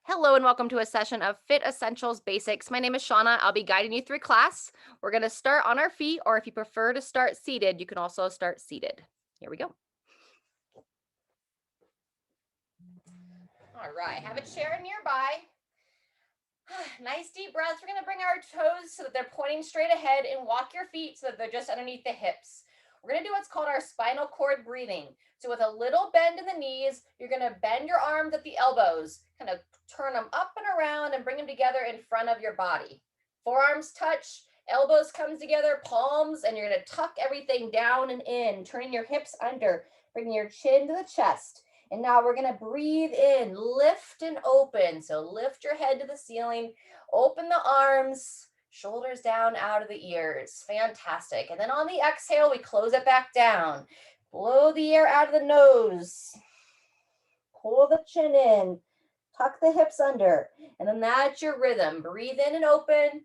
Hello and welcome to a session of Fit Essentials Basics. My name is Shauna. I'll be guiding you through class. We're going to start on our feet, or if you prefer to start seated, you can also start seated. Here we go. All right, have a chair nearby. Nice deep breaths. We're going to bring our toes so that they're pointing straight ahead and walk your feet so that they're just underneath the hips. We're going to do what's called our spinal cord breathing. So with a little bend in the knees, you're going to bend your arms at the elbows, kind of turn them up and around and bring them together in front of your body. Forearms touch, elbows come together, palms, and you're going to tuck everything down and in, turning your hips under, bringing your chin to the chest. And now we're going to breathe in, lift and open. So lift your head to the ceiling, open the arms, shoulders down out of the ears. Fantastic. And then on the exhale, we close it back down. Blow the air out of the nose. Pull the chin in. Tuck the hips under. And then that's your rhythm. Breathe in and open.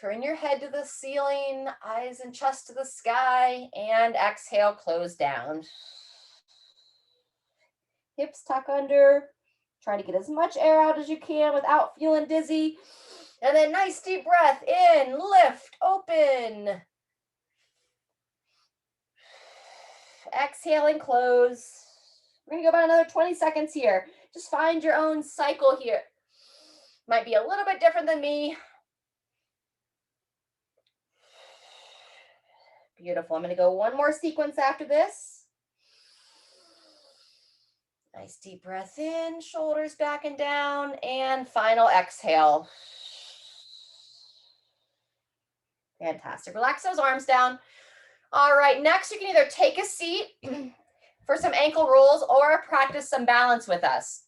Turn your head to the ceiling, eyes and chest to the sky, and exhale, close down. Hips tuck under. Try to get as much air out as you can without feeling dizzy. And then nice deep breath in, lift, open. Exhale and close. We're gonna go about another 20 seconds here. Just find your own cycle here. Might be a little bit different than me. Beautiful. I'm gonna go one more sequence after this. Nice deep breath in, shoulders back and down, and final exhale. Fantastic. Relax those arms down. All right, next you can either take a seat for some ankle rolls or practice some balance with us.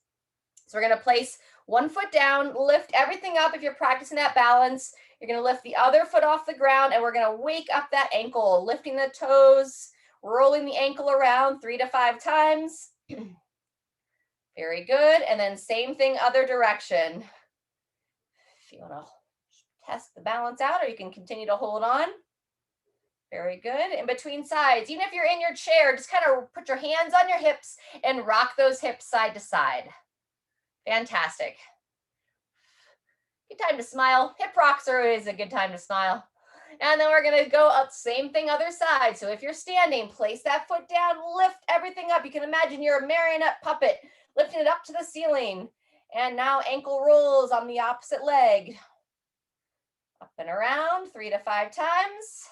So we're going to place one foot down, lift everything up if you're practicing that balance. You're going to lift the other foot off the ground, and we're going to wake up that ankle, lifting the toes, rolling the ankle around 3 to 5 times. Very good. And then same thing, other direction. If you want to test the balance out, or you can continue to hold on. Very good. In between sides, even if you're in your chair, just kind of put your hands on your hips and rock those hips side to side. Fantastic. Good time to smile. Hip rocks are always a good time to smile. And then we're going to go up, same thing, other side. So if you're standing, place that foot down, lift everything up. You can imagine you're a marionette puppet, lifting it up to the ceiling. And now ankle rolls on the opposite leg. Up and around 3 to 5 times.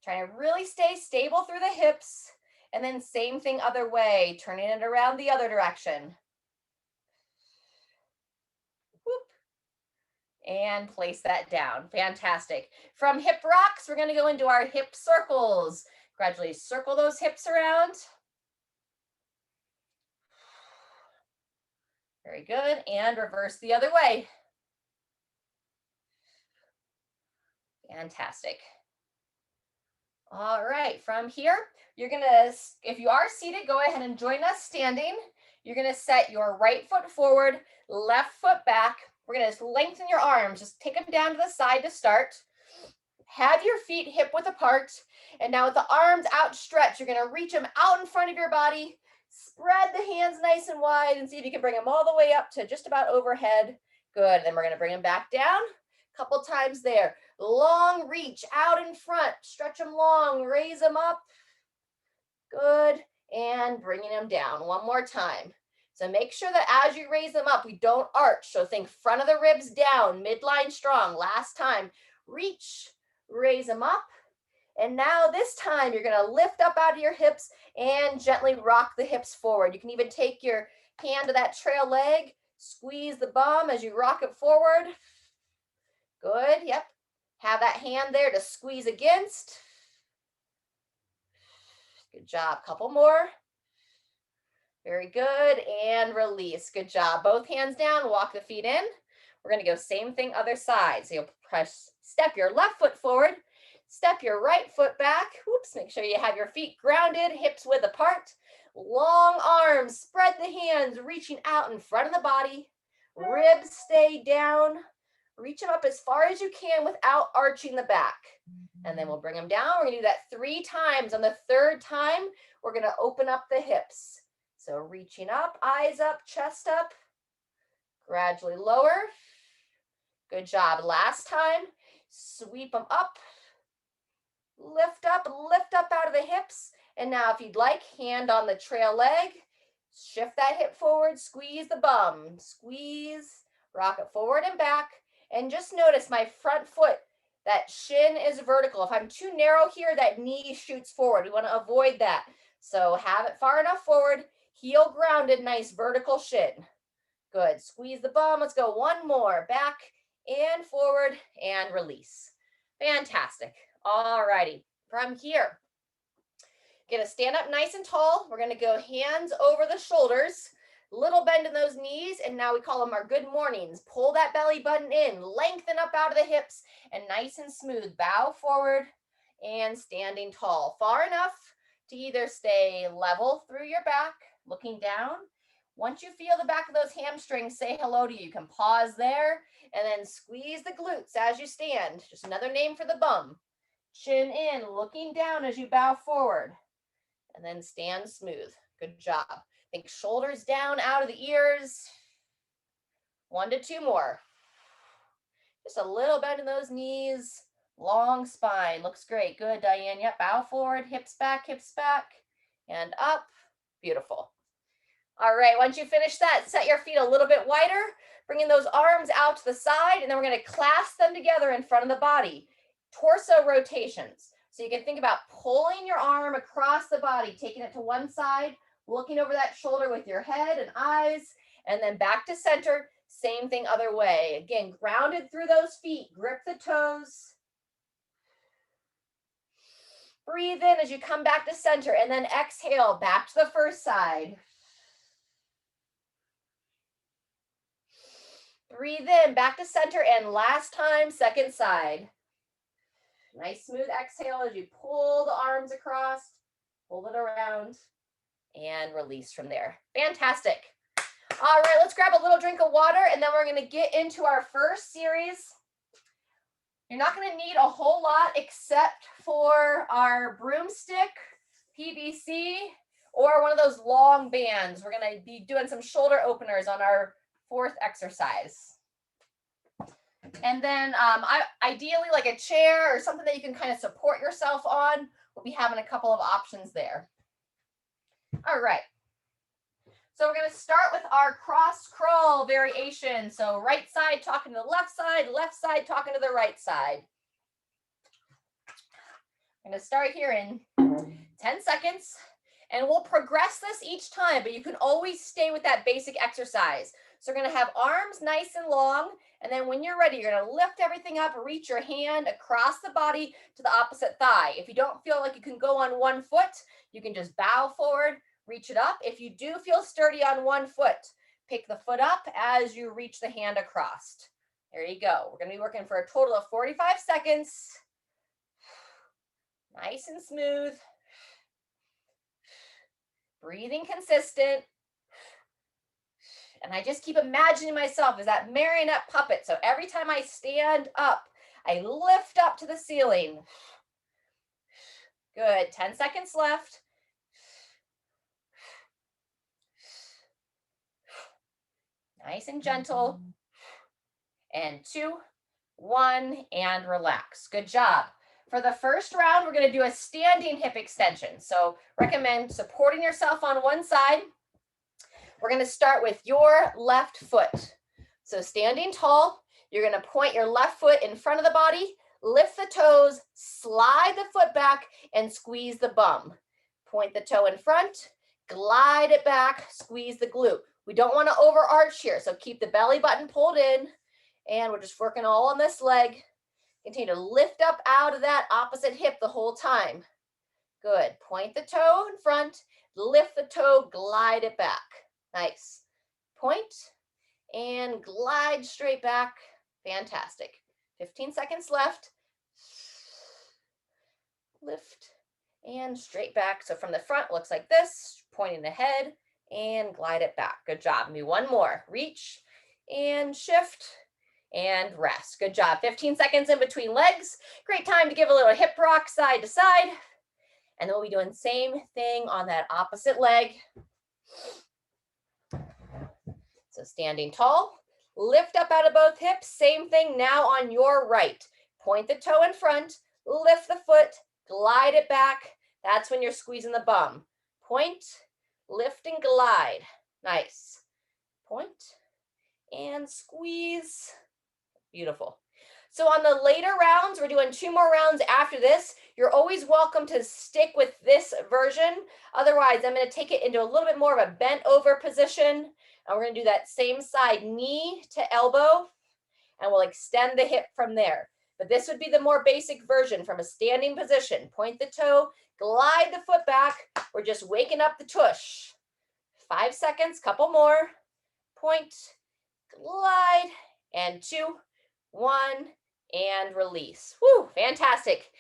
Trying to really stay stable through the hips. And then same thing other way, turning it around the other direction. Whoop. And place that down. Fantastic. From hip rocks, we're going to go into our hip circles. Gradually circle those hips around. Very good. And reverse the other way. Fantastic. All right, from here, you're gonna, if you are seated, go ahead and join us standing. You're gonna set your right foot forward, left foot back. We're gonna lengthen your arms, just take them down to the side to start. Have your feet hip width apart. And now with the arms outstretched, you're gonna reach them out in front of your body. Spread the hands nice and wide and see if you can bring them all the way up to just about overhead. Good, then we're gonna bring them back down. Couple times there. Long reach out in front. Stretch them long. Raise them up. Good. And bringing them down. One more time. So make sure that as you raise them up, we don't arch. So think front of the ribs down. Midline strong. Last time. Reach. Raise them up. And now this time, you're going to lift up out of your hips and gently rock the hips forward. You can even take your hand to that trail leg. Squeeze the bum as you rock it forward. Good, yep. Have that hand there to squeeze against. Good job, couple more. Very good, and release, good job. Both hands down, walk the feet in. We're gonna go same thing, other side. So you'll step your left foot forward, step your right foot back. Oops, make sure you have your feet grounded, hips width apart. Long arms, spread the hands, reaching out in front of the body. Ribs stay down. Reach them up as far as you can without arching the back. And then we'll bring them down. We're gonna do that 3 times. On the 3rd time, we're gonna open up the hips. So reaching up, eyes up, chest up. Gradually lower. Good job. Last time. Sweep them up. Lift up out of the hips. And now if you'd like, hand on the trail leg. Shift that hip forward. Squeeze the bum. Squeeze. Rock it forward and back. And just notice my front foot. That shin is vertical. If I'm too narrow here, that knee shoots forward. We want to avoid that. So have it far enough forward. Heel grounded. Nice vertical shin. Good. Squeeze the bum. Let's go one more. Back and forward and release. Fantastic. All righty. From here, gonna stand up nice and tall. We're gonna go hands over the shoulders, little bend in those knees, and now we call them our good mornings. Pull that belly button in, lengthen up out of the hips, and nice and smooth. Bow forward and standing tall. Far enough to either stay level through your back, looking down. Once you feel the back of those hamstrings say hello to you, you can pause there and then squeeze the glutes as you stand. Just another name for the bum. Chin in, looking down as you bow forward. And then stand smooth. Good job. Think shoulders down out of the ears. 1 to 2 more. Just a little bend in those knees. Long spine. Looks great. Good, Diane. Yep. Bow forward, hips back, and up. Beautiful. All right. Once you finish that, set your feet a little bit wider. Bringing those arms out to the side, and then we're going to clasp them together in front of the body. Torso rotations. So you can think about pulling your arm across the body, taking it to one side, looking over that shoulder with your head and eyes, and then back to center. Same thing other way. Again, grounded through those feet. Grip the toes. Breathe in as you come back to center, and then exhale back to the first side. Breathe in, back to center, and last time, second side. Nice smooth exhale as you pull the arms across, pull it around, and release from there. Fantastic. All right, let's grab a little drink of water, and then we're going to get into our first series. You're not going to need a whole lot except for our broomstick, PVC, or one of those long bands. We're going to be doing some shoulder openers on our fourth exercise. And then ideally like a chair or something that you can kind of support yourself on. We'll be having a couple of options there. All right. So we're going to start with our cross crawl variation. So right side talking to the left side talking to the right side. I'm going to start here in 10 seconds. And we'll progress this each time, but you can always stay with that basic exercise. So we're going to have arms nice and long. And then when you're ready, you're going to lift everything up, reach your hand across the body to the opposite thigh. If you don't feel like you can go on one foot, you can just bow forward, reach it up. If you do feel sturdy on one foot, pick the foot up as you reach the hand across. There you go. We're going to be working for a total of 45 seconds. Nice and smooth. Breathing consistent. And I just keep imagining myself as that marionette puppet. So every time I stand up, I lift up to the ceiling. Good. 10 seconds left. Nice and gentle. And 2, 1, and relax. Good job. For the first round, we're going to do a standing hip extension. So recommend supporting yourself on one side. We're going to start with your left foot. So standing tall, you're going to point your left foot in front of the body, lift the toes, slide the foot back, and squeeze the bum. Point the toe in front, glide it back, squeeze the glute. We don't want to overarch here, so keep the belly button pulled in, and we're just working all on this leg. Continue to lift up out of that opposite hip the whole time. Good. Point the toe in front, lift the toe, glide it back. Nice. Point and glide straight back. Fantastic. 15 seconds left. Lift and straight back. So from the front, looks like this, pointing ahead and glide it back. Good job. Maybe one more. Reach and shift and rest. Good job. 15 seconds in between legs. Great time to give a little hip rock side to side. And then we'll be doing the same thing on that opposite leg. So standing tall, Lift up out of both hips. Same thing now on your right. Point the toe in front, lift the foot, glide it back. That's when you're squeezing the bum. Point, lift and glide. Nice. Point and squeeze. Beautiful. So on the later rounds, we're doing 2 more rounds after this. You're always welcome to stick with this version. Otherwise, I'm going to take it into a little bit more of a bent over position. And we're going to do that same side, knee to elbow, and we'll extend the hip from there. But this would be the more basic version from a standing position. Point the toe, glide the foot back. We're just waking up the tush. 5 seconds, couple more. Point, glide, and 2, 1, and release. Woo, fantastic.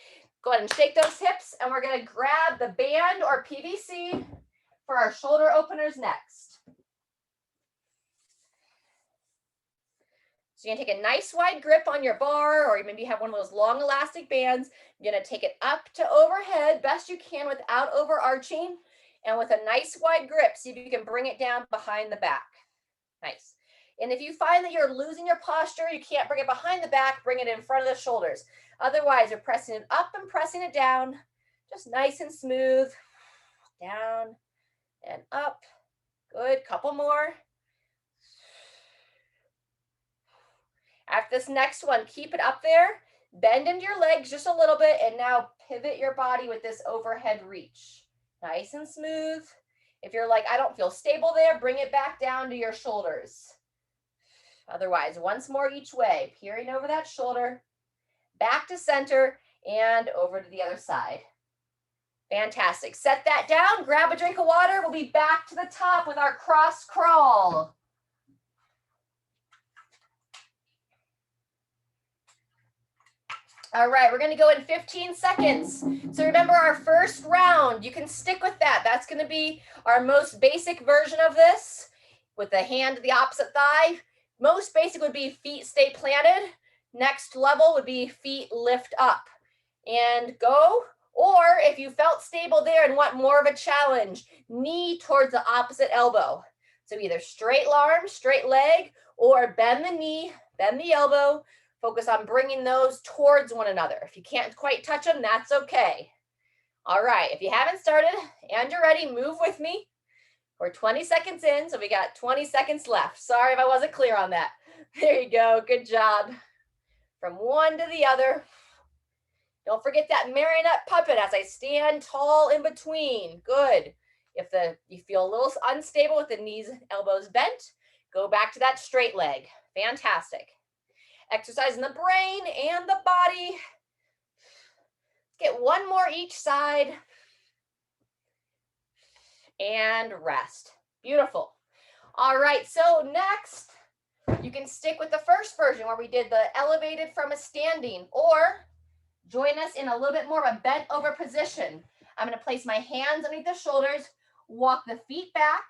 Go ahead and shake those hips, and we're going to grab the band or PVC for our shoulder openers next. So you're going to take a nice wide grip on your bar, or maybe you have one of those long elastic bands. You're going to take it up to overhead best you can without overarching, and with a nice wide grip, see if you can bring it down behind the back. Nice. And if you find that you're losing your posture, you can't bring it behind the back, bring it in front of the shoulders. Otherwise, you're pressing it up and pressing it down, just nice and smooth. Down and up. Good. Couple more. After this next one, keep it up there. Bend into your legs just a little bit, and now pivot your body with this overhead reach. Nice and smooth. If you're like, I don't feel stable there, bring it back down to your shoulders. Otherwise, once more each way, peering over that shoulder, back to center, and over to the other side. Fantastic. Set that down, grab a drink of water. We'll be back to the top with our cross crawl. All right, we're going to go in 15 seconds. So remember our first round, you can stick with that. That's going to be our most basic version of this with the hand to the opposite thigh. Most basic would be feet stay planted. Next level would be feet lift up and go. Or if you felt stable there and want more of a challenge, knee towards the opposite elbow. So either straight arm, straight leg, or bend the knee, bend the elbow. Focus on bringing those towards one another. If you can't quite touch them, that's okay. All right, if you haven't started and you're ready, move with me. We're 20 seconds in, so we got 20 seconds left. Sorry if I wasn't clear on that. There you go, good job. From one to the other. Don't forget that marionette puppet as I stand tall in between. Good. If you feel a little unstable with the knees, elbows bent, go back to that straight leg. Fantastic. Exercising the brain and the body. Get one more each side. And rest. Beautiful. All right, so next, you can stick with the first version where we did the elevated from a standing, or join us in a little bit more of a bent over position. I'm going to place my hands underneath the shoulders, walk the feet back,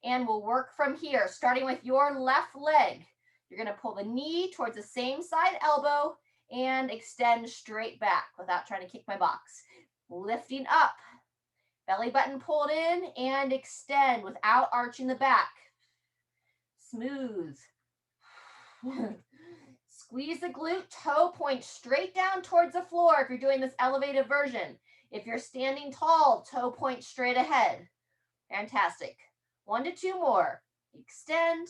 and we'll work from here, starting with your left leg. You're going to pull the knee towards the same side elbow and extend straight back without trying to kick my box. Lifting up. Belly button pulled in and extend without arching the back. Smooth. Squeeze the glute, toe point straight down towards the floor if you're doing this elevated version. If you're standing tall, toe point straight ahead. Fantastic. 1 to 2 more. Extend,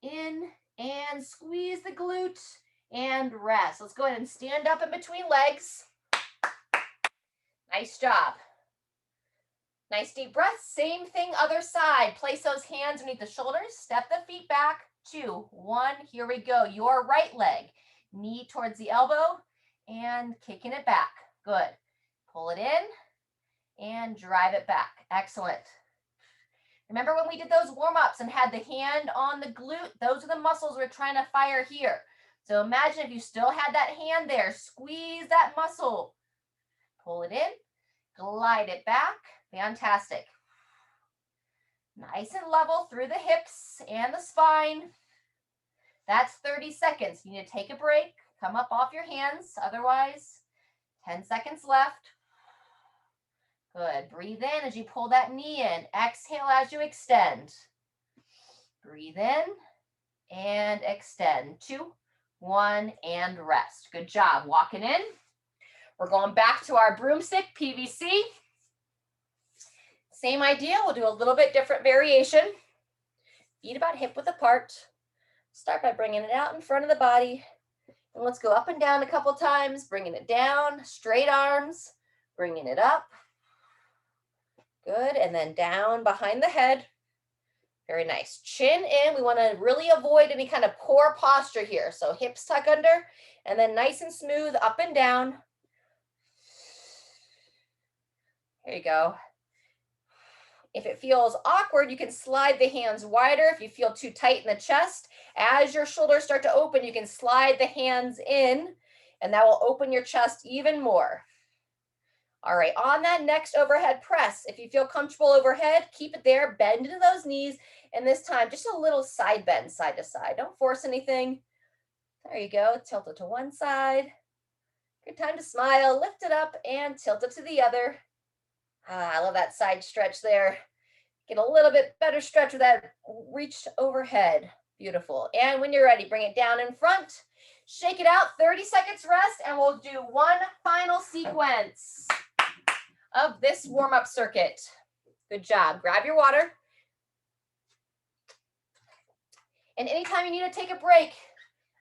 in, and squeeze the glute and rest. Let's go ahead and stand up in between legs. Nice job. Nice deep breath. Same thing, other side. Place those hands underneath the shoulders. Step the feet back. 2, 1. Here we go. Your right leg. Knee towards the elbow and kicking it back. Good. Pull it in and drive it back. Excellent. Remember when we did those warm-ups and had the hand on the glute? Those are the muscles we're trying to fire here. So imagine if you still had that hand there. Squeeze that muscle. Pull it in. Glide it back. Fantastic. Nice and level through the hips and the spine. That's 30 seconds. You need to take a break. Come up off your hands. Otherwise, 10 seconds left. Good. Breathe in as you pull that knee in. Exhale as you extend. Breathe in and extend. 2, 1, and rest. Good job. Walking in. We're going back to our broomstick PVC. Same idea. We'll do a little bit different variation. Feet about hip width apart. Start by bringing it out in front of the body. And let's go up and down a couple times, bringing it down, straight arms, bringing it up. Good, and then down behind the head. Very nice. Chin in. We want to really avoid any kind of poor posture here. So hips tuck under, and then nice and smooth up and down. Here you go. If it feels awkward, you can slide the hands wider. If you feel too tight in the chest, as your shoulders start to open, you can slide the hands in, and that will open your chest even more. All right, on that next overhead press, if you feel comfortable overhead, keep it there, bend into those knees, and this time, just a little side bend, side to side. Don't force anything. There you go, tilt it to one side. Good time to smile, lift it up, and tilt it to the other. I love that side stretch there. Get a little bit better stretch with that reach overhead. Beautiful. And when you're ready, bring it down in front. Shake it out, 30 seconds rest, and we'll do one final sequence of this warm-up circuit. Good job. Grab your water. And anytime you need to take a break,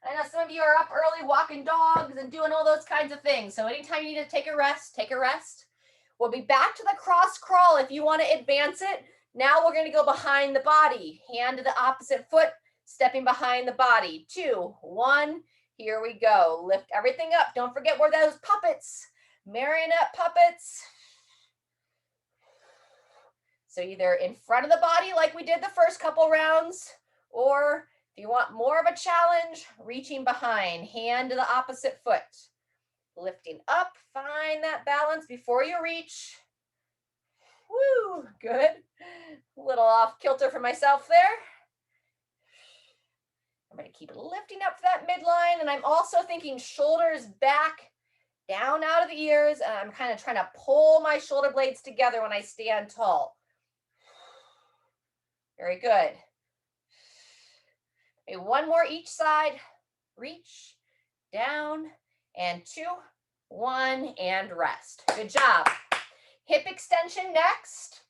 I know some of you are up early walking dogs and doing all those kinds of things. So anytime you need to take a rest, take a rest. We'll be back to the cross crawl if you want to advance it. Now we're going to go behind the body. Hand to the opposite foot, stepping behind the body. 2, 1, here we go. Lift everything up. Don't forget we're those puppets, marionette puppets. So either in front of the body like we did the first couple rounds, or if you want more of a challenge, reaching behind, hand to the opposite foot. Lifting up, find that balance before you reach. Woo, good. A little off kilter for myself there. I'm going to keep lifting up to that midline, and I'm also thinking shoulders back, down out of the ears, and I'm kind of trying to pull my shoulder blades together when I stand tall. Very good. Okay, one more each side. Reach, down, and 2, 1, and rest. Good job. Hip extension next,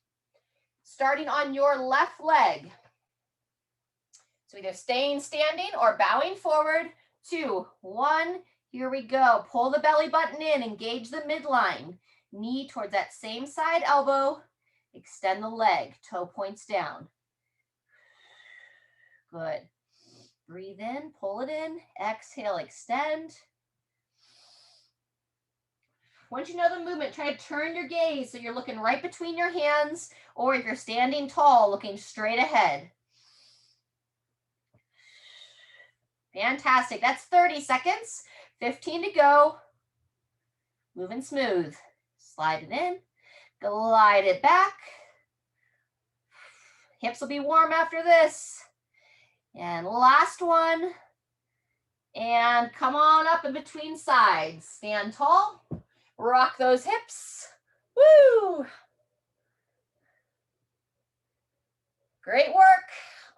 starting on your left leg. So either staying standing or bowing forward. 2, 1, here we go. Pull the belly button in, engage the midline. Knee towards that same side elbow. Extend the leg, toe points down. Good. Breathe in, pull it in, exhale, extend. Once you know the movement, try to turn your gaze so you're looking right between your hands, or if you're standing tall, looking straight ahead. Fantastic. That's 30 seconds. 15 to go. Moving smooth. Slide it in, glide it back. Hips will be warm after this. And last one. And come on up in between sides. Stand tall. Rock those hips. Woo! Great work.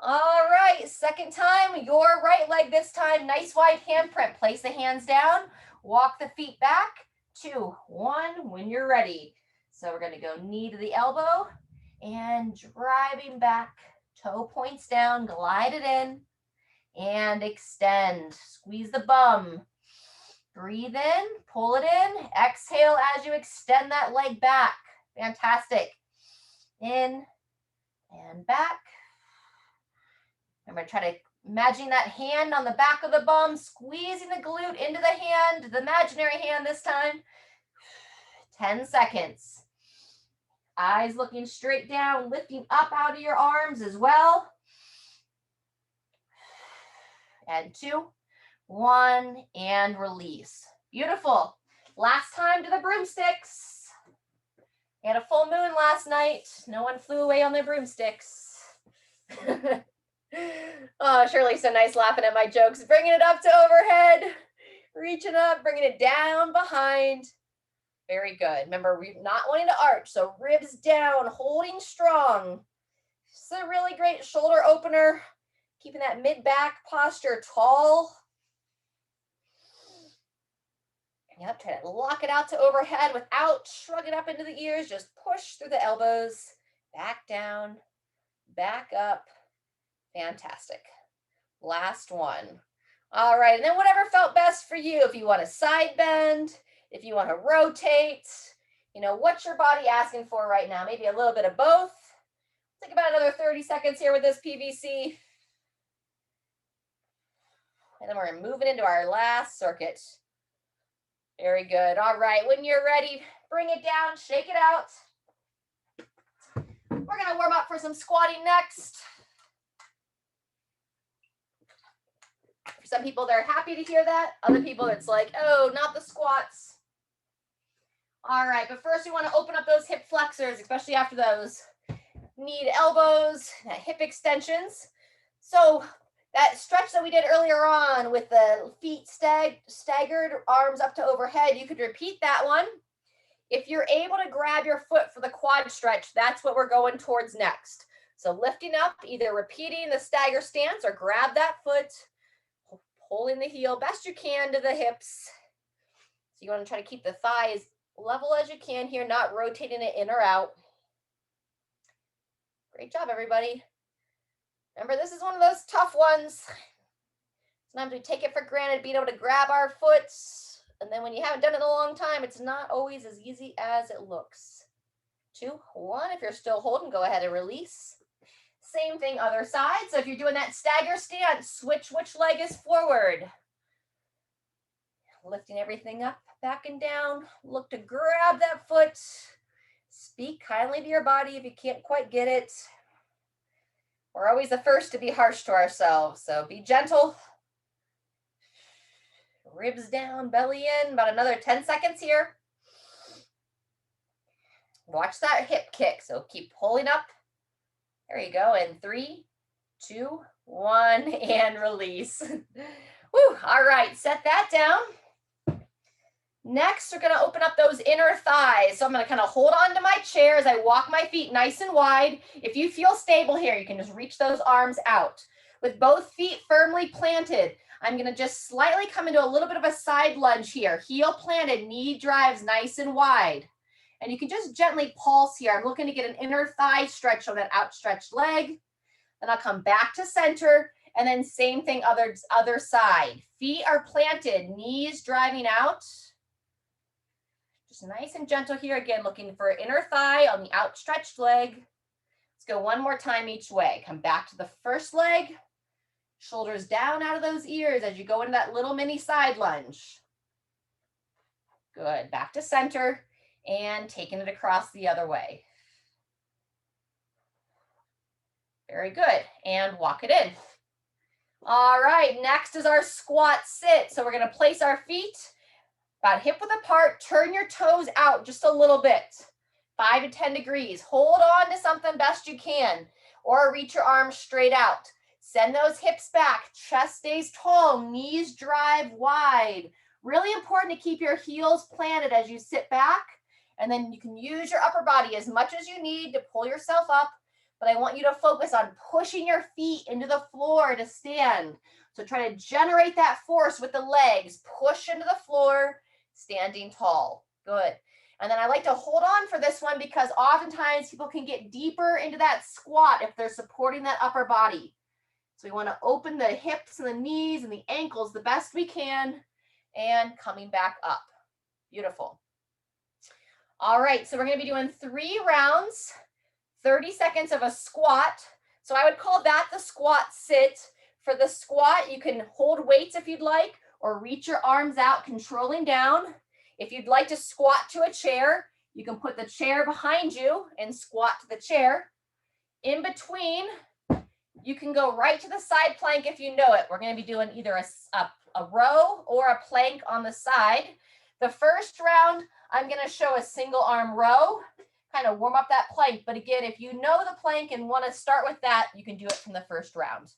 All right, second time, your right leg this time. Nice wide handprint. Place the hands down. Walk the feet back. 2, 1, when you're ready. So we're going to go knee to the elbow and driving back. Toe points down, glide it in and extend. Squeeze the bum. Breathe in, pull it in, exhale as you extend that leg back. Fantastic. In and back. I'm going to try to imagine that hand on the back of the bum, squeezing the glute into the hand, the imaginary hand this time. 10 seconds. Eyes looking straight down, lifting up out of your arms as well. And 2, 1, and release. Beautiful. Last time to the broomsticks. We had a full moon last night. No one flew away on their broomsticks. Oh, Shirley's so nice laughing at my jokes. Bringing it up to overhead. Reaching up, bringing it down behind. Very good. Remember, we're not wanting to arch, so ribs down, holding strong. It's a really great shoulder opener. Keeping that mid-back posture tall. Yep, try to lock it out to overhead without shrugging up into the ears. Just push through the elbows, back down, back up. Fantastic. Last one. All right, and then whatever felt best for you. If you want to side bend, if you want to rotate, what's your body asking for right now? Maybe a little bit of both. Think about another 30 seconds here with this PVC. And then we're moving into our last circuit. Very good. All right, when you're ready, bring it down, shake it out. We're going to warm up for some squatting next. For some people, they're happy to hear that. Other people, it's like, oh, not the squats. All right, but first we want to open up those hip flexors, especially after those knee to elbows, hip extensions. So that stretch that we did earlier on with the feet staggered, arms up to overhead, you could repeat that one. If you're able to grab your foot for the quad stretch, that's what we're going towards next. So lifting up, either repeating the stagger stance or grab that foot, pulling the heel best you can to the hips. So you want to try to keep the thighs level as you can here, not rotating it in or out. Great job, everybody. Remember, this is one of those tough ones. Sometimes we take it for granted being able to grab our foot, and then when you haven't done it in a long time, it's not always as easy as it looks. 2, 1, if you're still holding, go ahead and release. Same thing, other side. So if you're doing that stagger stance, switch which leg is forward. Lifting everything up, back and down. Look to grab that foot. Speak kindly to your body if you can't quite get it. We're always the first to be harsh to ourselves, so be gentle. Ribs down, belly in, about another 10 seconds here. Watch that hip kick, so keep pulling up. There you go, in 3, 2, 1, and release. Woo, all right, set that down. Next, we're gonna open up those inner thighs. So I'm gonna kind of hold on to my chair as I walk my feet nice and wide. If you feel stable here, you can just reach those arms out. With both feet firmly planted, I'm gonna just slightly come into a little bit of a side lunge here. Heel planted, knee drives nice and wide. And you can just gently pulse here. I'm looking to get an inner thigh stretch on that outstretched leg. Then I'll come back to center, and then same thing, other side. Feet are planted, knees driving out. Just nice and gentle here. Again, looking for inner thigh on the outstretched leg. Let's go one more time each way. Come back to the first leg. Shoulders down out of those ears as you go into that little mini side lunge. Good. Back to center and taking it across the other way. Very good. And walk it in. All right. Next is our squat sit. So we're going to place our feet about hip width apart. Turn your toes out just a little bit. 5 to 10 degrees. Hold on to something best you can, or reach your arms straight out. Send those hips back. Chest stays tall. Knees drive wide. Really important to keep your heels planted as you sit back. And then you can use your upper body as much as you need to pull yourself up. But I want you to focus on pushing your feet into the floor to stand. So try to generate that force with the legs. Push into the floor, standing tall. Good. And then I like to hold on for this one because oftentimes people can get deeper into that squat if they're supporting that upper body. So we want to open the hips and the knees and the ankles the best we can, and coming back up. Beautiful. All right, so we're going to be doing 3 rounds, 30 seconds of a squat. So I would call that the squat sit. For the squat, you can hold weights if you'd like, or reach your arms out, controlling down. If you'd like to squat to a chair, you can put the chair behind you and squat to the chair. In between, you can go right to the side plank if you know it. We're going to be doing either a row or a plank on the side. The first round, I'm going to show a single arm row, kind of warm up that plank. But again, if you know the plank and want to start with that, you can do it from the first round.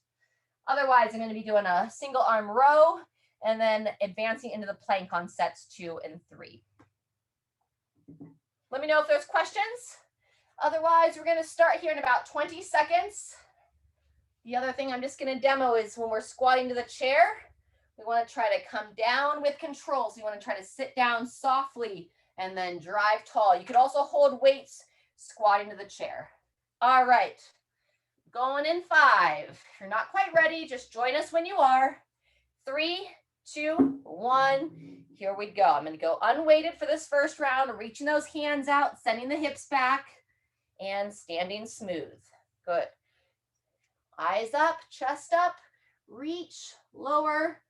Otherwise, I'm going to be doing a single arm row and then advancing into the plank on sets 2 and 3. Let me know if there's questions. Otherwise, we're going to start here in about 20 seconds. The other thing I'm just going to demo is when we're squatting to the chair, we want to try to come down with control. So you want to try to sit down softly and then drive tall. You could also hold weights squatting to the chair. All right, going in 5. If you're not quite ready, just join us when you are. 3, 2, 1. Here we go. I'm going to go unweighted for this first round, reaching those hands out, sending the hips back, and standing smooth. Good. Eyes up, chest up, reach, lower,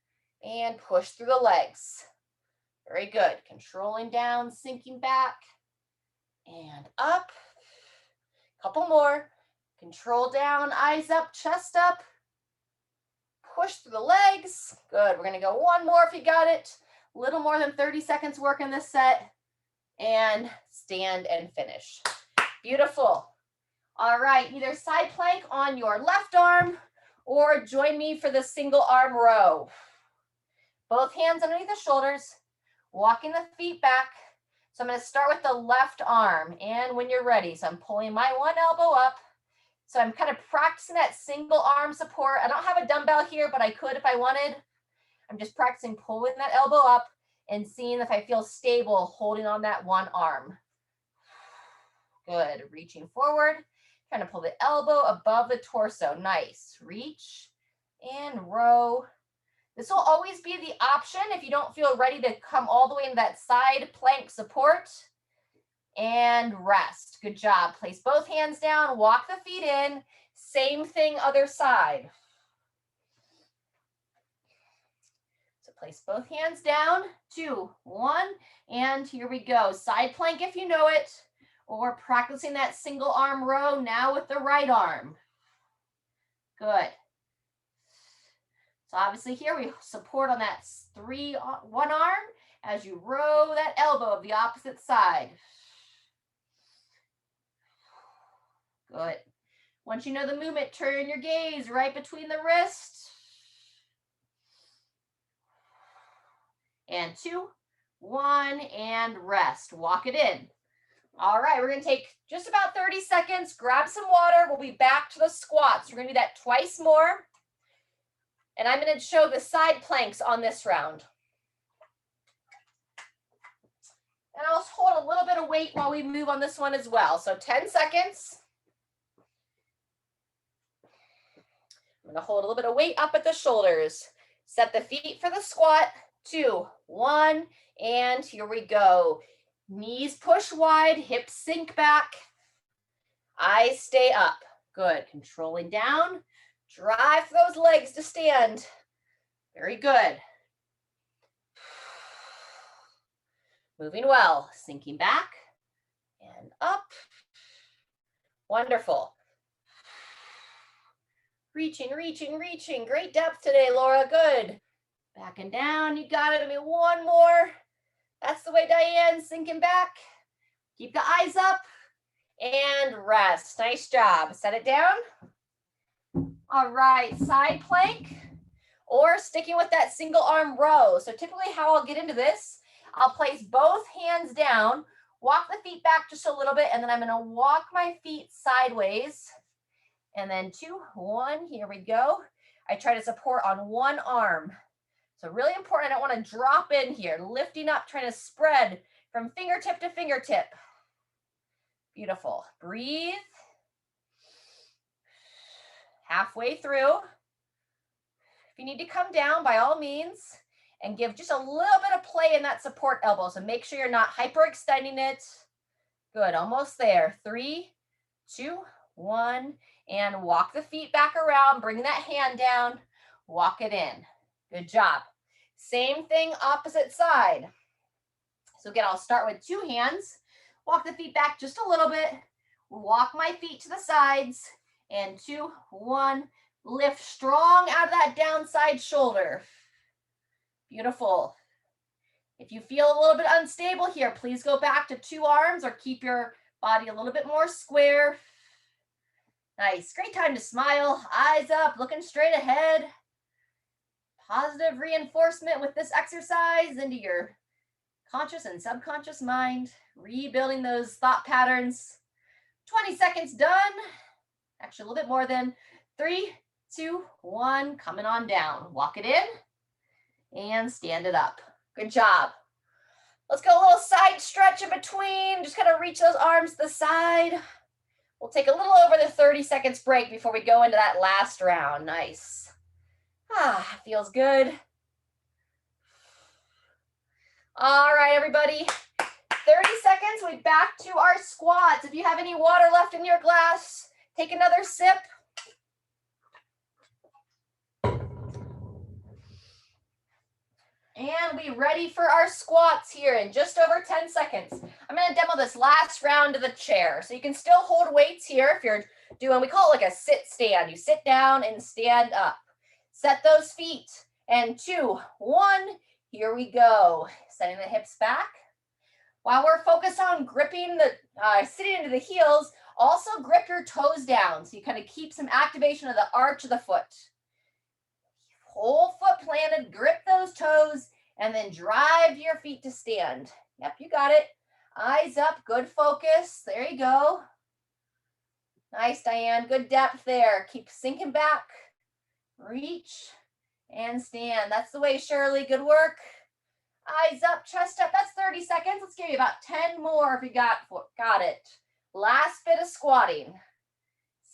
and push through the legs. Very good. Controlling down, sinking back, and up. Couple more. Control down, eyes up, chest up. Push through the legs. Good. We're going to go one more if you got it. A little more than 30 seconds work in this set. And stand and finish. Beautiful. All right. Either side plank on your left arm or join me for the single arm row. Both hands underneath the shoulders. Walking the feet back. So I'm going to start with the left arm. And when you're ready, so I'm pulling my one elbow up. So I'm kind of practicing that single arm support. I don't have a dumbbell here, but I could if I wanted. I'm just practicing pulling that elbow up and seeing if I feel stable holding on that one arm. Good. Reaching forward. Trying to pull the elbow above the torso. Nice. Reach and row. This will always be the option if you don't feel ready to come all the way into that side plank support. And rest. Good job. Place both hands down. Walk the feet in. Same thing other side. So place both hands down. 2, 1. And here we go. Side plank if you know it. Or practicing that single arm row now with the right arm. Good. So obviously here we support on that one arm as you row that elbow of the opposite side. Good. Once you know the movement, turn your gaze right between the wrists. And 2, 1, and rest. Walk it in. All right, we're going to take just about 30 seconds. Grab some water. We'll be back to the squats. We're going to do that twice more. And I'm going to show the side planks on this round. And I'll hold a little bit of weight while we move on this one as well. So 10 seconds. I'm going to hold a little bit of weight up at the shoulders. Set the feet for the squat. 2, 1, and here we go. Knees push wide, hips sink back. Eyes stay up. Good. Controlling down. Drive those legs to stand. Very good. Moving well. Sinking back and up. Wonderful. Reaching, reaching, reaching. Great depth today, Laura. Good. Back and down. You got it. I mean, one more. That's the way, Diane. Sinking back. Keep the eyes up and rest. Nice job. Set it down. All right. Side plank or sticking with that single arm row. So typically how I'll get into this, I'll place both hands down, walk the feet back just a little bit, and then I'm going to walk my feet sideways. And then 2, 1, here we go. I try to support on one arm. So really important, I don't want to drop in here, lifting up, trying to spread from fingertip to fingertip. Beautiful. Breathe. Halfway through. If you need to come down, by all means, and give just a little bit of play in that support elbow. So make sure you're not hyperextending it. Good, almost there. 3, 2, 1, and walk the feet back around, bring that hand down, walk it in. Good job. Same thing, opposite side. So again, I'll start with 2 hands, walk the feet back just a little bit, walk my feet to the sides, and 2, 1, lift strong out of that downside shoulder. Beautiful. If you feel a little bit unstable here, please go back to 2 arms or keep your body a little bit more square. Nice. Great time to smile. Eyes up, looking straight ahead. Positive reinforcement with this exercise into your conscious and subconscious mind. Rebuilding those thought patterns. 20 seconds done. Actually, a little bit more than 3, 2, 1, coming on down. Walk it in and stand it up. Good job. Let's go a little side stretch in between. Just kind of reach those arms to the side. We'll take a little over the 30 seconds break before we go into that last round. Nice. Feels good. All right, everybody. 30 seconds, we back to our squats. If you have any water left in your glass, take another sip. And we ready for our squats here in just over 10 seconds. I'm going to demo this last round of the chair. So you can still hold weights here if you're doing, we call it like a sit stand. You sit down and stand up. Set those feet. And 2, 1, here we go. Setting the hips back. While we're focused on gripping the, sitting into the heels, also grip your toes down. So you kind of keep some activation of the arch of the foot. Whole foot planted, grip those toes, and then drive your feet to stand. Yep, you got it. Eyes up, good focus. There you go. Nice, Diane. Good depth there. Keep sinking back. Reach and stand. That's the way, Shirley. Good work. Eyes up, chest up. That's 30 seconds. Let's give you about 10 more if you got it. Last bit of squatting.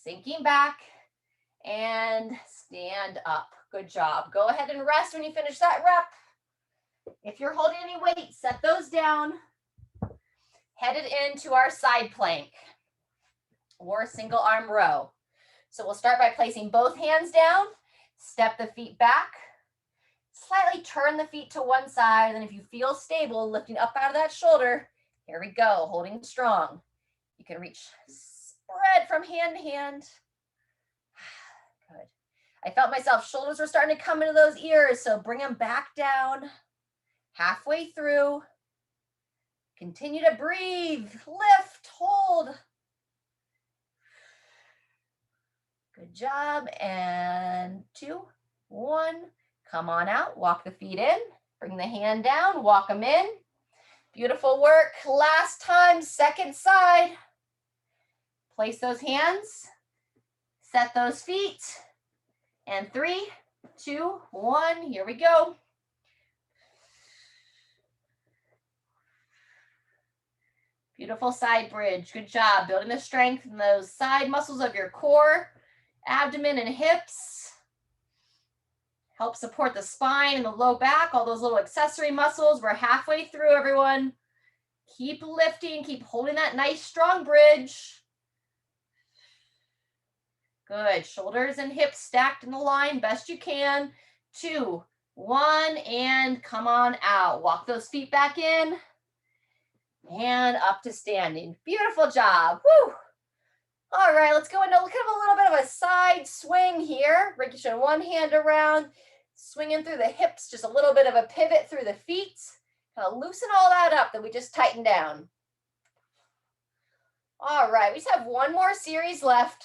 Sinking back and stand up. Good job. Go ahead and rest when you finish that rep. If you're holding any weight, set those down. Headed into our side plank or single arm row. So we'll start by placing both hands down, step the feet back, slightly turn the feet to one side, and then if you feel stable, lifting up out of that shoulder, here we go, holding strong. You can reach, spread from hand to hand. Good. I felt myself, shoulders were starting to come into those ears, so bring them back down, halfway through. Continue to breathe, lift, hold. Good job, and 2, 1, come on out, walk the feet in, bring the hand down, walk them in. Beautiful work. Last time, second side. Place those hands, set those feet, and 3, 2, 1, here we go. Beautiful side bridge. Good job building the strength in those side muscles of your core, abdomen and hips. Help support the spine and the low back, all those little accessory muscles. We're halfway through, everyone. Keep lifting, keep holding that nice strong bridge. Good. Shoulders and hips stacked in the line best you can. 2, 1, and come on out. Walk those feet back in and up to standing. Beautiful job. Woo! All right, let's go into kind of a little bit of a side swing here. Bringing one hand around, swinging through the hips, just a little bit of a pivot through the feet. Kind of loosen all that up that we just tightened down. All right, we just have one more series left.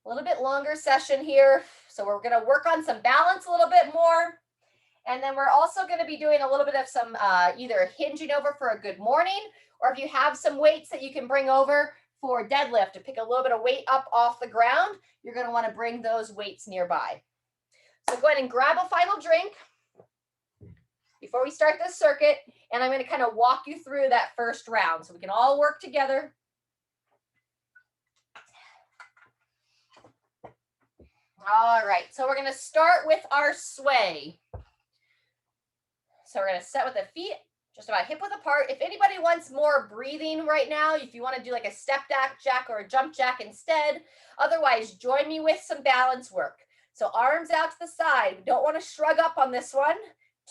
A little bit longer session here. So we're going to work on some balance a little bit more. And then we're also going to be doing a little bit of some either hinging over for a good morning, or if you have some weights that you can bring over for deadlift to pick a little bit of weight up off the ground, you're going to want to bring those weights nearby. So go ahead and grab a final drink before we start this circuit. And I'm going to kind of walk you through that first round so we can all work together. All right, so we're going to start with our sway. So we're going to set with the feet just about hip width apart. If anybody wants more breathing right now, if you want to do like a step jack or a jump jack instead, otherwise join me with some balance work. So arms out to the side. We don't want to shrug up on this one.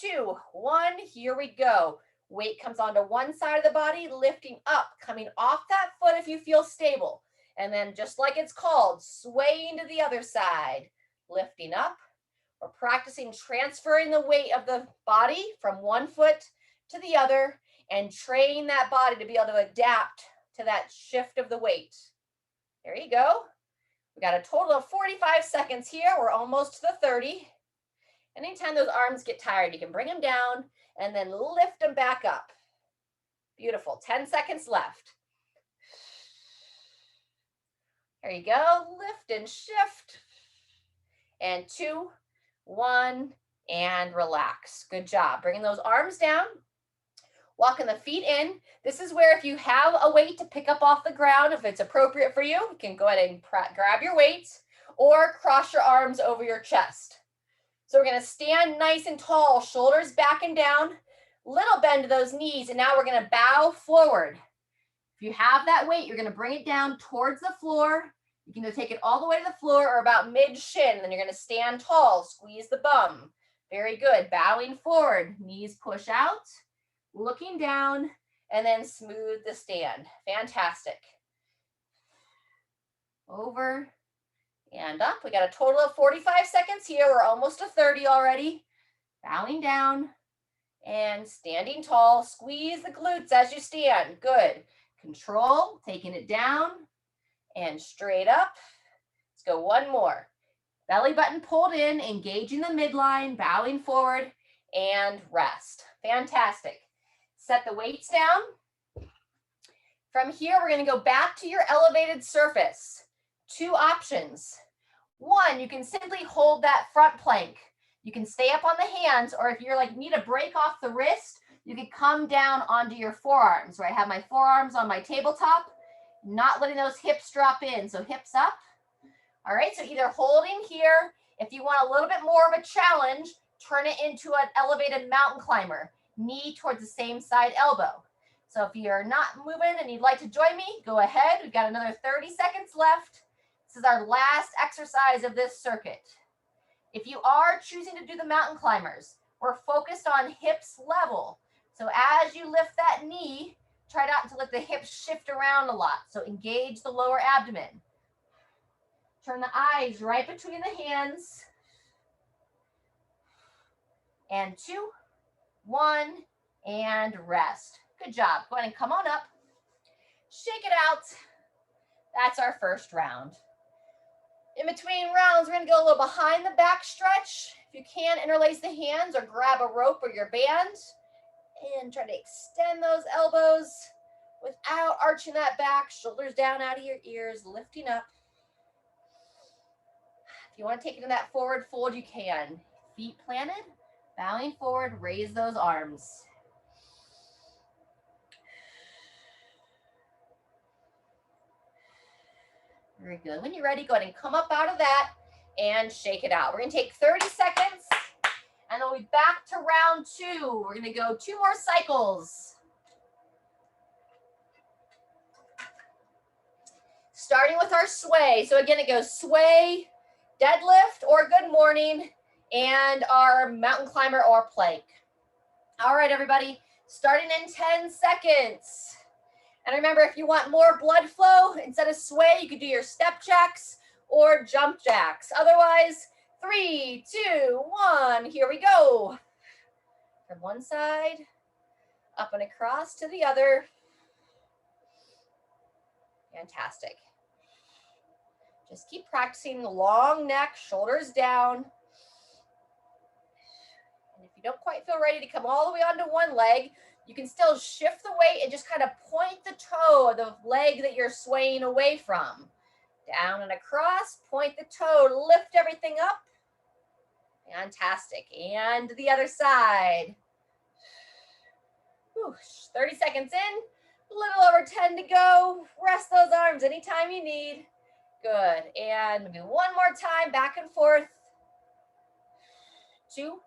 2, 1, here we go. Weight comes onto one side of the body, lifting up, coming off that foot if you feel stable. And then just like it's called, swaying to the other side, lifting up. We're practicing transferring the weight of the body from one foot to the other and train that body to be able to adapt to that shift of the weight. There you go. We got a total of 45 seconds here. We're almost to the 30. Anytime those arms get tired, you can bring them down and then lift them back up. Beautiful. 10 seconds left. There you go. Lift and shift. And 2, 1, and relax. Good job. Bringing those arms down. Walking the feet in. This is where if you have a weight to pick up off the ground, if it's appropriate for you, you can go ahead and grab your weights or cross your arms over your chest. So we're going to stand nice and tall, shoulders back and down, little bend to those knees, and now we're going to bow forward. If you have that weight, you're going to bring it down towards the floor. You can either take it all the way to the floor or about mid-shin, and then you're going to stand tall, squeeze the bum. Very good. Bowing forward, knees push out, looking down, and then smooth the stand. Fantastic. Over and up. We got a total of 45 seconds here. We're almost to 30 already. Bowing down and standing tall. Squeeze the glutes as you stand. Good. Control, taking it down and straight up. Let's go one more. Belly button pulled in, engaging the midline, bowing forward, and rest. Fantastic. Set the weights down. From here, we're going to go back to your elevated surface. 2 options. 1, you can simply hold that front plank. You can stay up on the hands, or if you're like, need a break off the wrist, you can come down onto your forearms, where I have my forearms on my tabletop, not letting those hips drop in. So hips up. All right, so either holding here, if you want a little bit more of a challenge, turn it into an elevated mountain climber, knee towards the same side elbow. So if you're not moving and you'd like to join me, go ahead. We've got another 30 seconds left. This is our last exercise of this circuit. If you are choosing to do the mountain climbers, we're focused on hips level. So as you lift that knee, try not to let the hips shift around a lot. So engage the lower abdomen. Turn the eyes right between the hands. And 2, 1, and rest. Good job. Go ahead and come on up. Shake it out. That's our first round. In between rounds, we're going to go a little behind the back stretch. If you can, interlace the hands or grab a rope or your band. And try to extend those elbows without arching that back. Shoulders down out of your ears, lifting up. If you want to take it in that forward fold, you can. Feet planted, bowing forward, raise those arms. Very good. When you're ready, go ahead and come up out of that and shake it out. We're going to take 30 seconds, and then we'll be back to round 2. We're going to go 2 more cycles. Starting with our sway. So again, it goes sway, deadlift, or good morning, and our mountain climber or plank. All right, everybody, starting in 10 seconds. And remember, if you want more blood flow, instead of sway, you could do your step jacks or jump jacks. Otherwise, 3, 2, 1, here we go. From one side, up and across to the other. Fantastic. Just keep practicing the long neck, shoulders down. And if you don't quite feel ready to come all the way onto one leg, you can still shift the weight and just kind of point the toe of the leg that you're swaying away from. Down and across, point the toe, lift everything up. Fantastic. And the other side. Whew, 30 seconds in, a little over 10 to go. Rest those arms anytime you need. Good. And maybe one more time, back and forth. 2,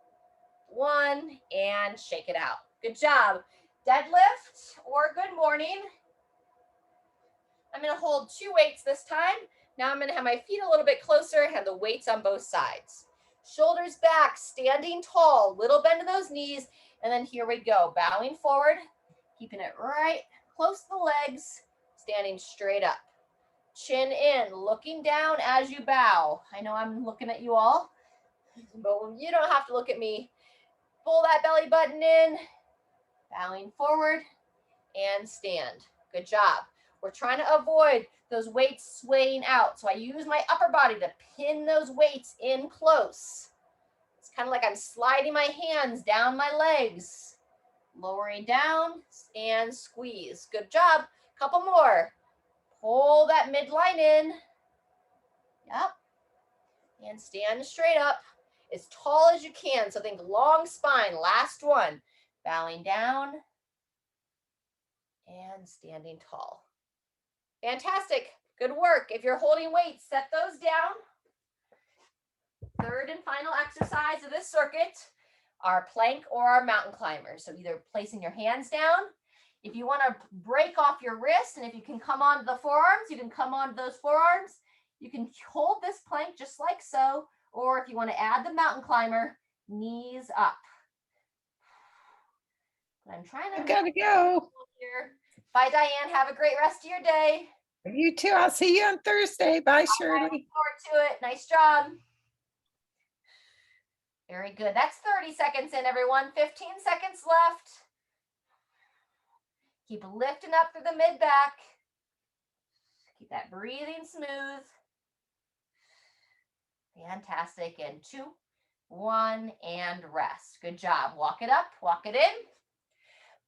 1, and shake it out. Good job. Deadlift or good morning. I'm going to hold 2 weights this time. Now I'm going to have my feet a little bit closer and have the weights on both sides. Shoulders back, standing tall, little bend to those knees, and then here we go. Bowing forward, keeping it right close to the legs, standing straight up. Chin in, looking down as you bow. I know I'm looking at you all, but you don't have to look at me. Pull that belly button in, bowing forward, and stand. Good job. We're trying to avoid those weights swaying out. So I use my upper body to pin those weights in close. It's kind of like I'm sliding my hands down my legs. Lowering down and squeeze. Good job. Couple more. Pull that midline in. Yep. And stand straight up as tall as you can. So think long spine. Last one. Bowing down and standing tall. Fantastic. Good work. If you're holding weights, set those down. Third and final exercise of this circuit, our plank or our mountain climber. So either placing your hands down. If you want to break off your wrists, and if you can come onto the forearms, you can come onto those forearms. You can hold this plank just like so, or if you want to add the mountain climber, knees up. I'm trying to gotta go here. Bye, Diane. Have a great rest of your day. You too. I'll see you on Thursday. Bye, Shirley. Look forward to it. Nice job. Very good. That's 30 seconds in, everyone. 15 seconds left. Keep lifting up through the mid-back. Keep that breathing smooth. Fantastic. And 2, 1, and rest. Good job. Walk it up. Walk it in.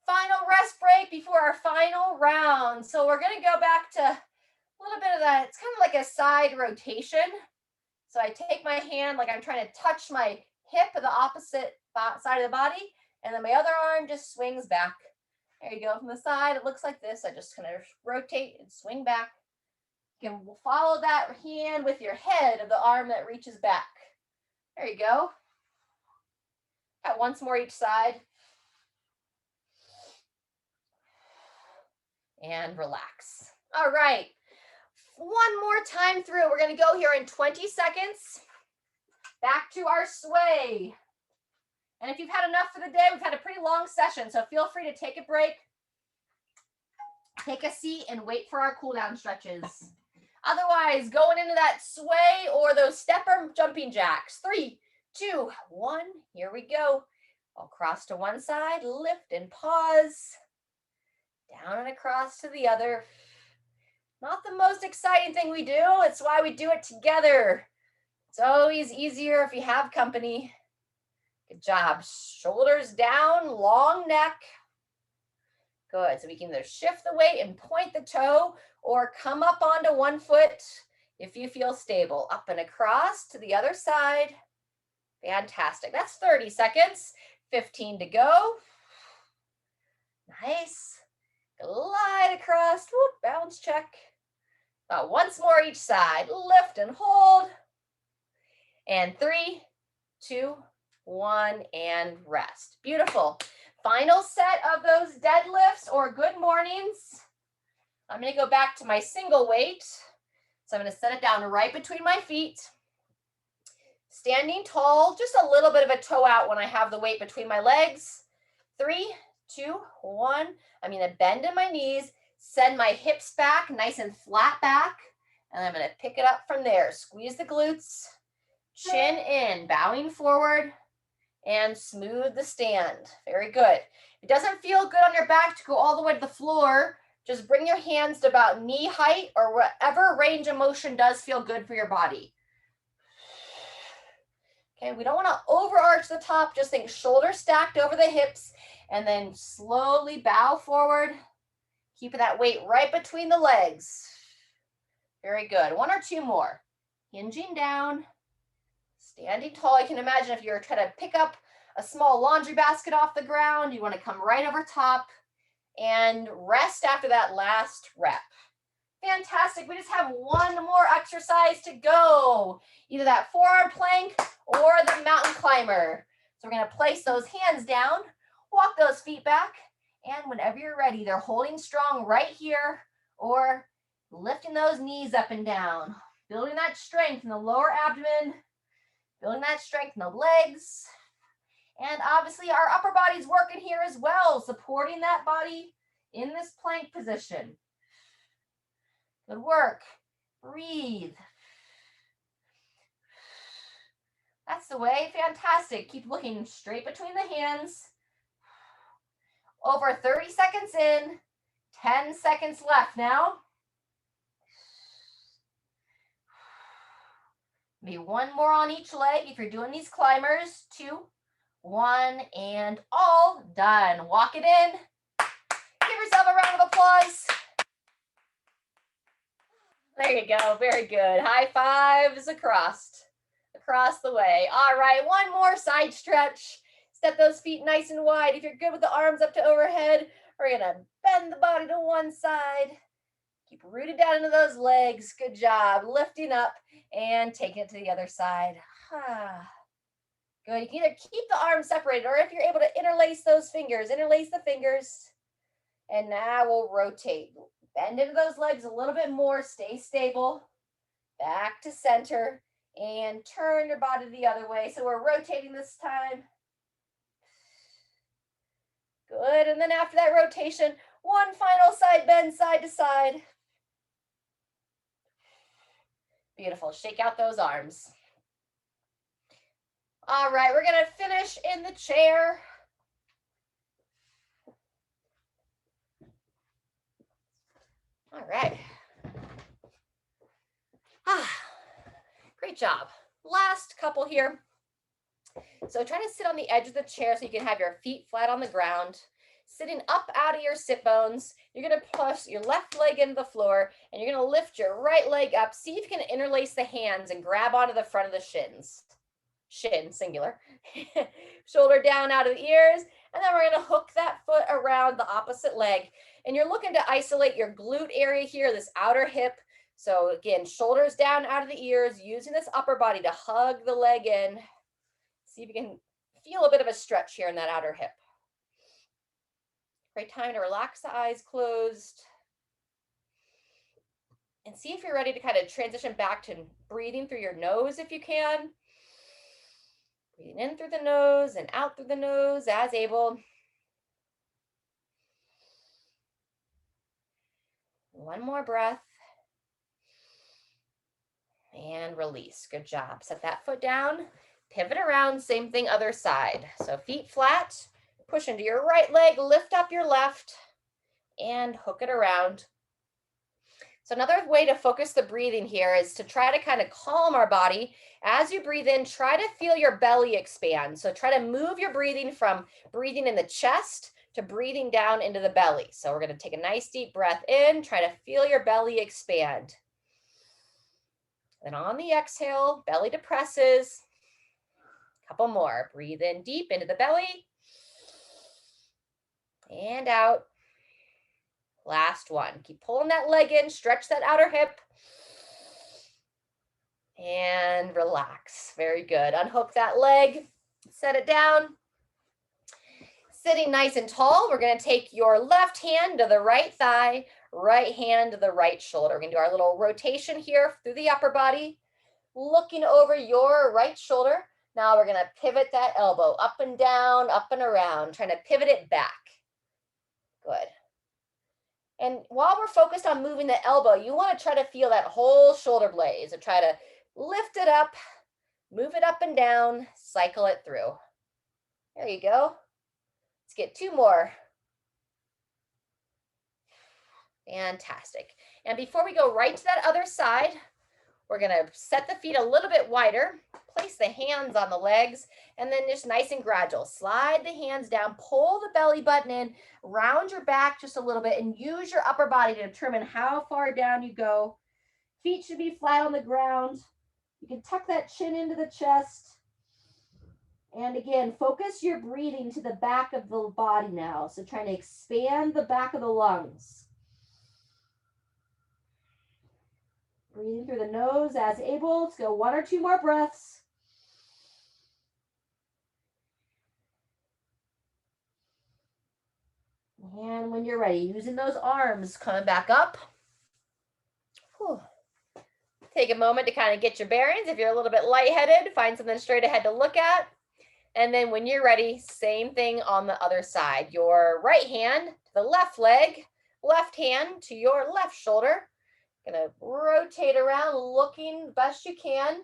Final rest break before our final round. So we're going to go back to a little bit of that. It's kind of like a side rotation. So I take my hand like I'm trying to touch my hip of the opposite side of the body, and then my other arm just swings back. There you go. From the side, it looks like this. I just kind of rotate and swing back. You can follow that hand with your head of the arm that reaches back. There you go. Got once more each side. And relax. All right. One more time through. We're going to go here in 20 seconds. Back to our sway. And if you've had enough for the day, we've had a pretty long session, so feel free to take a break, take a seat, and wait for our cool down stretches. Otherwise, going into that sway or those stepper jumping jacks. 3, 2, 1. Here we go. I'll cross to one side, lift and pause. Down and across to the other. Not the most exciting thing we do. It's why we do it together. It's always easier if you have company. Good job. Shoulders down, long neck. Good. So we can either shift the weight and point the toe or come up onto one foot if you feel stable. Up and across to the other side. Fantastic. That's 30 seconds. 15 to go. Nice. Glide across. Whoop, bounce check. Once more each side. Lift and hold. And 3, 2, 1, and rest. Beautiful. Final set of those deadlifts or good mornings. I'm going to go back to my single weight. So I'm going to set it down right between my feet. Standing tall, just a little bit of a toe out when I have the weight between my legs. 3, 2, 1. I'm going to bend in my knees, send my hips back, nice and flat back. And I'm going to pick it up from there. Squeeze the glutes, chin in, bowing forward, and smooth the stand. Very good. If it doesn't feel good on your back to go all the way to the floor, just bring your hands to about knee height or whatever range of motion does feel good for your body. Okay, we don't want to overarch the top. Just think shoulders stacked over the hips and then slowly bow forward. Keeping that weight right between the legs. Very good. 1 or 2 more. Hinging down. Standing tall. You can imagine if you're trying to pick up a small laundry basket off the ground, you want to come right over top and rest after that last rep. Fantastic. We just have one more exercise to go. Either that forearm plank or the mountain climber. So we're going to place those hands down, walk those feet back, and whenever you're ready, they're holding strong right here or lifting those knees up and down, building that strength in the lower abdomen, building that strength in the legs. And obviously our upper body's working here as well, supporting that body in this plank position. Good work. Breathe. That's the way. Fantastic. Keep looking straight between the hands. Over 30 seconds in. 10 seconds left now. Maybe one more on each leg if you're doing these climbers. 2, 1, and all done. Walk it in. Give yourself a round of applause. There you go. Very good. High fives across the way. All right, one more side stretch. Step those feet nice and wide. If you're good with the arms up to overhead, we're gonna bend the body to one side. Keep rooted down into those legs. Good job. Lifting up and taking it to the other side. Good. You can either keep the arms separated, or if you're able to interlace those fingers, interlace the fingers. And now we'll rotate. Bend into those legs a little bit more. Stay stable. Back to center. And turn your body the other way. So we're rotating this time. Good. And then after that rotation, one final side bend, side to side. Beautiful. Shake out those arms. All right, we're going to finish in the chair. All right. Great job. Last couple here. So try to sit on the edge of the chair so you can have your feet flat on the ground. Sitting up out of your sit bones, you're going to push your left leg into the floor, and you're going to lift your right leg up. See if you can interlace the hands and grab onto the front of the shins. Shin, singular. Shoulder down out of the ears, and then we're going to hook that foot around the opposite leg. And you're looking to isolate your glute area here, this outer hip. So again, shoulders down out of the ears, using this upper body to hug the leg in. See if you can feel a bit of a stretch here in that outer hip. Great time to relax the eyes closed. And see if you're ready to kind of transition back to breathing through your nose if you can. Breathing in through the nose and out through the nose as able. One more breath. And release. Good job. Set that foot down. Pivot around. Same thing, other side. So feet flat. Push into your right leg. Lift up your left. And hook it around. So another way to focus the breathing here is to try to kind of calm our body. As you breathe in, try to feel your belly expand. So try to move your breathing from breathing in the chest to breathing down into the belly. So we're going to take a nice deep breath in. Try to feel your belly expand. Then on the exhale, belly depresses. Couple more. Breathe in deep into the belly. And out. Last one. Keep pulling that leg in. Stretch that outer hip. And relax. Very good. Unhook that leg. Set it down. Sitting nice and tall, we're going to take your left hand to the right thigh, right hand to the right shoulder. We're going to do our little rotation here through the upper body, looking over your right shoulder. Now we're going to pivot that elbow up and down, up and around, trying to pivot it back. Good. And while we're focused on moving the elbow, you want to try to feel that whole shoulder blade. So try to lift it up, move it up and down, cycle it through. There you go. Let's get two more. Fantastic. And before we go right to that other side, we're going to set the feet a little bit wider, place the hands on the legs, and then just nice and gradual. Slide the hands down, pull the belly button in, round your back just a little bit, and use your upper body to determine how far down you go. Feet should be flat on the ground. You can tuck that chin into the chest. And again, focus your breathing to the back of the body now. So trying to expand the back of the lungs. Breathing through the nose as able. Let's go one or two more breaths. And when you're ready, using those arms, coming back up. Whew. Take a moment to kind of get your bearings. If you're a little bit lightheaded, find something straight ahead to look at. And then when you're ready, same thing on the other side. Your right hand to the left leg, left hand to your left shoulder. Gonna rotate around, looking the best you can.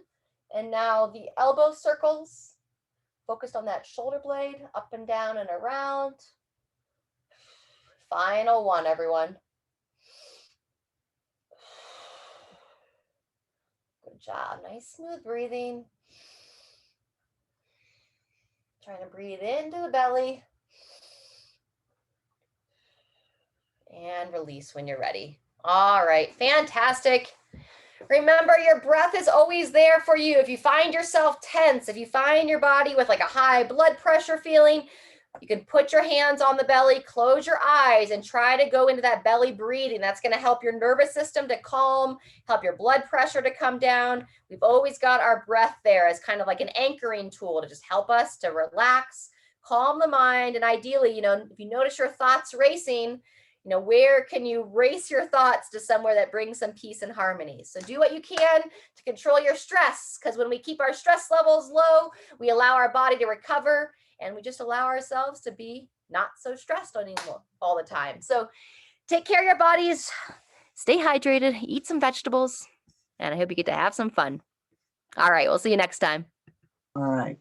And now the elbow circles, focused on that shoulder blade, up and down and around. Final one, everyone. Good job. Nice, smooth breathing. Trying to breathe into the belly. And release when you're ready. All right, fantastic. Remember, your breath is always there for you. If you find yourself tense, if you find your body with like a high blood pressure feeling, you can put your hands on the belly, close your eyes, and try to go into that belly breathing. That's going to help your nervous system to calm, help your blood pressure to come down. We've always got our breath there as kind of like an anchoring tool to just help us to relax, calm the mind. And ideally, you know, if you notice your thoughts racing, you know, where can you race your thoughts to somewhere that brings some peace and harmony? So do what you can to control your stress, because when we keep our stress levels low, we allow our body to recover, and we just allow ourselves to be not so stressed anymore all the time. So take care of your bodies, stay hydrated, eat some vegetables, and I hope you get to have some fun. All right, we'll see you next time. All right.